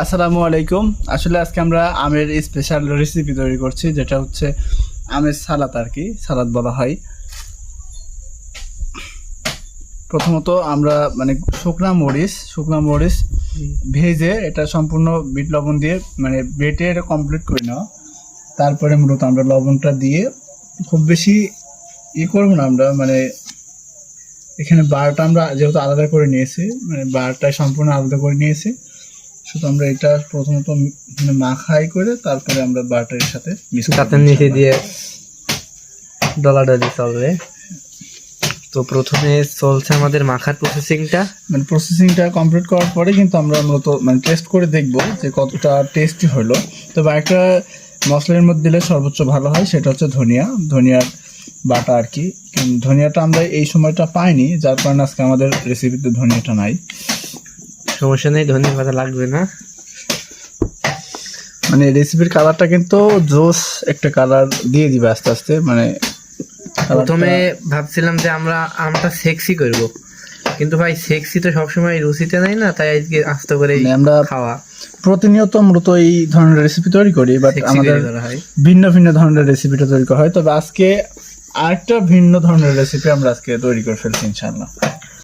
আসসালামু আলাইকুম। আসলে আজকে আমরা আমের স্পেশাল রেসিপি তৈরি করছি, যেটা হচ্ছে আমের সালাদ আর কি, সালাদ বলা হয়। প্রথমত আমরা মানে শুকনা মরিচ ভেজে এটা সম্পূর্ণ বিট লবণ দিয়ে মানে বেটে এটা কমপ্লিট করে নেওয়া। তারপরে মূলত আমরা লবণটা দিয়ে খুব বেশি করবো না আমরা, মানে এখানে বারটা আমরা যেহেতু আলাদা করে নিয়েছি, মানে বারটাই সম্পূর্ণ আলাদা করে নিয়েছি। শুধু আমরা এটা প্রথমত মাখাই করে তারপরে আমরা বাটারের সাথে নিচে দিয়ে ডলাডলি চলবে। তো প্রথমে চলছে আমাদের মাখার প্রসেসিংটা, মানে প্রসেসিংটা কমপ্লিট করার পরে কিন্তু আমরা মূলত মানে টেস্ট করে দেখব যে কতটা টেস্টি হলো। তবে একটা মশলার মধ্যে দিলে সর্বোচ্চ ভালো হয়, সেটা হচ্ছে ধনিয়ার বাটা আর কি। ধনিয়াটা আমরা এই সময়টা পাইনি, যার কারণে আজকে আমাদের রেসিপিতে ধনিয়াটা নাই। সমস্যা নেই, ধনিয়া পাতা লাগবে না। মানে রেসিপির কালারটা কিন্তু জোস একটা কালার দিয়ে দিবে আস্তে আস্তে। মানে প্রথমে ভাবছিলাম যে আমরা আমটা সেক্সি করব, কিন্তু ভাই সেক্সি তো সবসময় রুচিতে নাই না, তাই আজকে আস্তে করে আমরা খাওয়া প্রতিনিয়ত মূলত এই ধরনের রেসিপি তৈরি করি, বাট আমাদের ভিন্ন ভিন্ন ধরনের রেসিপিটা তৈরি করা হয়। তবে আজকে আরেকটা ভিন্ন ধরনের রেসিপি আমরা আজকে তৈরি করে ফেলছি ইনশাআল্লাহ।